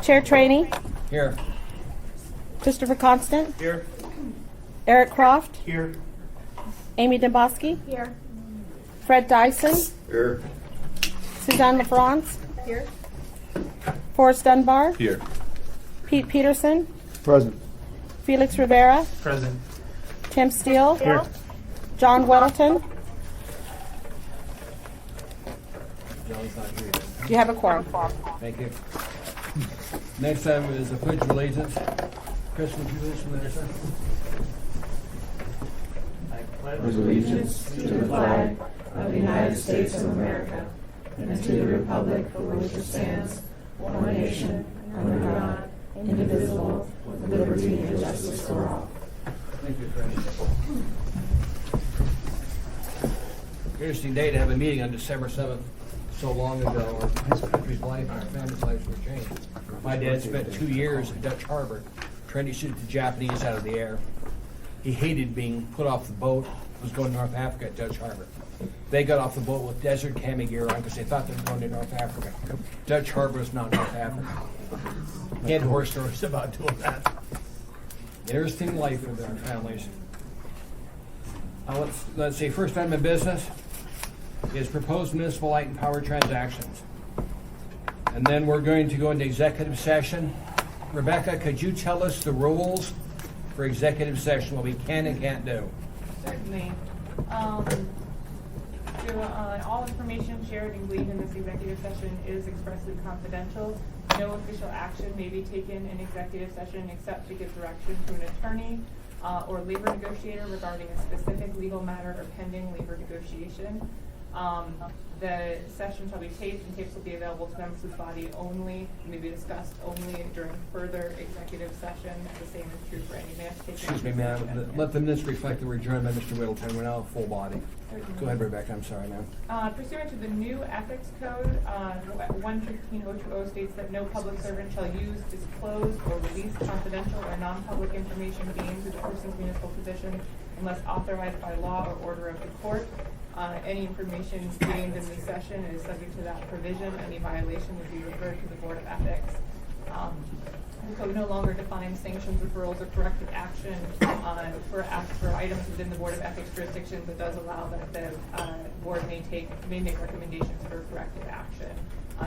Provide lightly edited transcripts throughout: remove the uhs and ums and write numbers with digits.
Chair Trainey, Here. Christopher Constant, Here. Eric Croft, Here. Amy Demboski, Here. Fred Dyson, Here. Suzanne LaFrance, Here. Forrest Dunbar, Here. Pete Peterson, Present. Felix Rivera, Present. Tim Steele, Here. John Weddleton. John's not here. You have a quorum. Thank you. Next item is the Pledge of Allegiance. Chris, would you listen to that, sir? Pledge allegiance to the flag of the United States of America and to the republic for which it stands, one nation, under God, indivisible, with liberty and justice for all. Thank you, Fred. Interesting day to have a meeting on December 7th, so long ago. Our country's life, our family's lives were changed. My dad spent 2 years in Dutch Harbor trying to shoot the Japanese out of the air. He hated being put off the boat, was going to North Africa at Dutch Harbor. They got off the boat with desert cami gear on because they thought they were going to North Africa. Dutch Harbor is not North Africa. He had horror stories about doing that. Interesting life with our families. Let's see, first item of business is proposed municipal light and power transactions. And then we're going to go into executive session. Rebecca, could you tell us the rules for executive session, what we can and can't do? Certainly. All information shared and gleaned in this executive session is expressly confidential. No official action may be taken in executive session except to give direction to an attorney or labor negotiator regarding a specific legal matter or pending labor negotiation. The session shall be taped, and tapes will be available to members of the body only, may be discussed only during further executive session. The same is true for any minutes taken. Excuse me, ma'am. Let the minutes reflect that we're adjourned by Mr. Whittleton. We're now full body. Go ahead, Rebecca. I'm sorry, ma'am. Pursuant to the new ethics code, 115.020 states that no public servant shall use, disclose, or release confidential or non-public information gained through the person's municipal position unless authorized by law or order of the court. Any information gained in this session is subject to that provision. Any violation would be referred to the Board of Ethics. The code no longer defines sanctions, referrals, or corrective action for items within the Board of Ethics jurisdiction, but does allow that the board may make recommendations for corrective action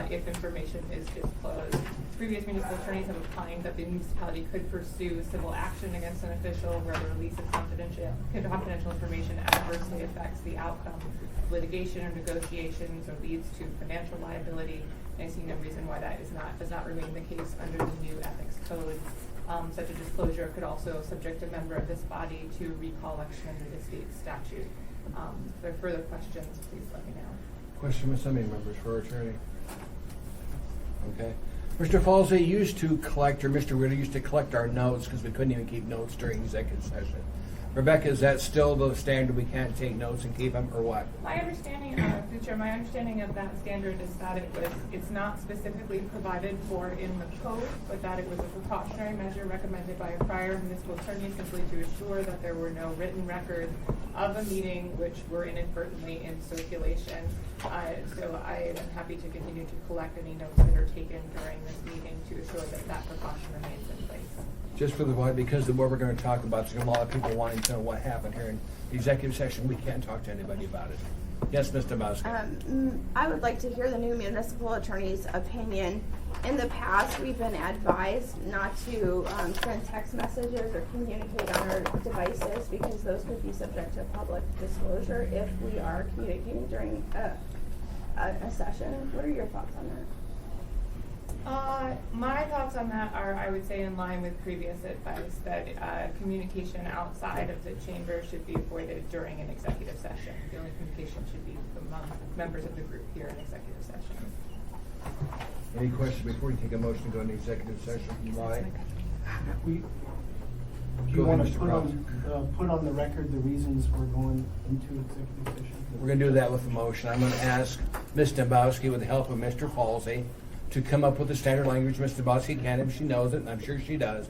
if information is disclosed. Previous municipal attorneys have opined that the municipality could pursue civil action against an official where the release of confidential information adversely affects the outcome of litigation or negotiations or leads to financial liability. I see no reason why that does not remain the case under the new ethics code. Such a disclosure could also subject a member of this body to recall action under the state statute. If there are further questions, please let me know. Question from some members for our attorney. Okay. Mr. Falsey used to collect, or Mr. Ritter used to collect our notes because we couldn't even keep notes during executive session. Rebecca, is that still the standard? We can't take notes and keep them, or what? My understanding, my understanding of that standard is that it's not specifically provided for in the code, but that it was a precautionary measure recommended by a prior municipal attorney simply to assure that there were no written records of a meeting which were inadvertently in circulation. So I am happy to continue to collect any notes that are taken during this meeting to assure that that precaution remains in place. Just for the vote, because of what we're going to talk about, there's a lot of people wanting to know what happened here in the executive session. We can't talk to anybody about it. Yes, Mr. Bowski. I would like to hear the new municipal attorney's opinion. In the past, we've been advised not to send text messages or communicate on our devices because those could be subject to public disclosure if we are communicating during a session. What are your thoughts on that? My thoughts on that are, I would say, in line with previous advice that communication outside of the chamber should be avoided during an executive session. The only communication should be among members of the group here in executive session. Any questions before we take a motion to go into executive session? Why? Do you Go ahead, want Mr. to put on the record the reasons we're going into executive session? We're going to do that with a motion. I'm going to ask Ms. Dembowski, with the help of Mr. Falsey, to come up with the standard language Ms. Dembowski can if she knows it, and I'm sure she does.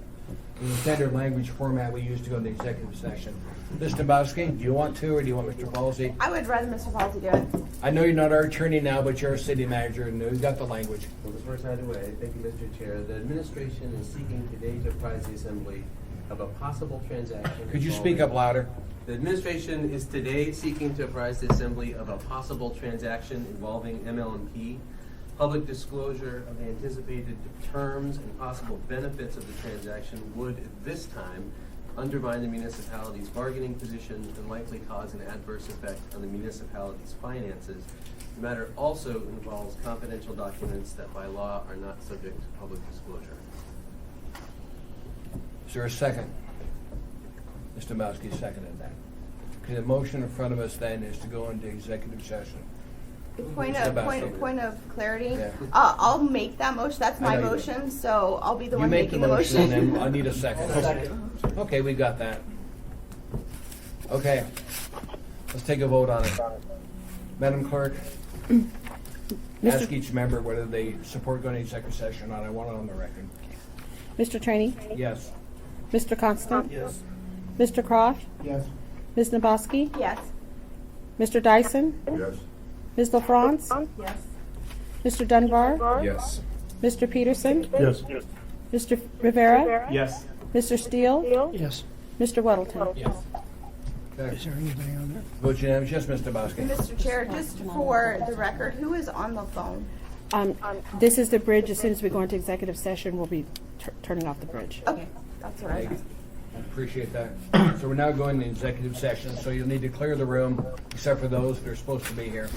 the standard language format we use to go into executive session. Mr. Dombrowski, do you want to, or do you want Mr. Halsey? I would rather Mr. Halsey do it. I know you're not our attorney now, but you're our city manager, and you've got the language. Well, the first out of the way, thank you, Mr. Chair. The administration is seeking today to apprise the Assembly of a possible transaction. Could you speak up louder? The administration is today seeking to apprise the Assembly of a possible transaction involving ML&P. Public disclosure of the anticipated terms and possible benefits of the transaction would, at this time, undermine the municipality's bargaining position and likely cause an adverse effect on the municipality's finances. The matter also involves confidential documents that by law are not subject to public disclosure. Is there a second? Mr. Dombrowski seconded that. Okay, the motion in front of us then is to go into executive session. Point of clarity. Yeah. I'll make that motion. That's I my know you will. motion, so I'll be the You one make making the the motion, motion. and then I need a second. Okay, we got that. Okay, let's take a vote on it. Madam Clerk, ask each member whether they support going to executive session or not. I want it on the record. Mr. Trainee? Yes. Mr. Constant? Yes. Mr. Croft? Yes. Ms. Naboski? Yes. Mr. Dyson? Yes. Ms. LaFrance? Yes. Mr. Dunbar? Yes. Mr. Peterson? Yes. Mr. Rivera? Yes. Mr. Steele? Yes. Mr. Weddleton? Yes. Okay. Is there anybody on there? Vote unanimous. Yes, Mr. Dombrowski. Mr. Chair, just for the record, who is on the phone? This is the bridge. As soon as we go into executive session, we'll be turning off the bridge. Okay, that's what I thought. Appreciate that. So we're now going to executive session, so you'll need to clear the room, except for those that are supposed to be here.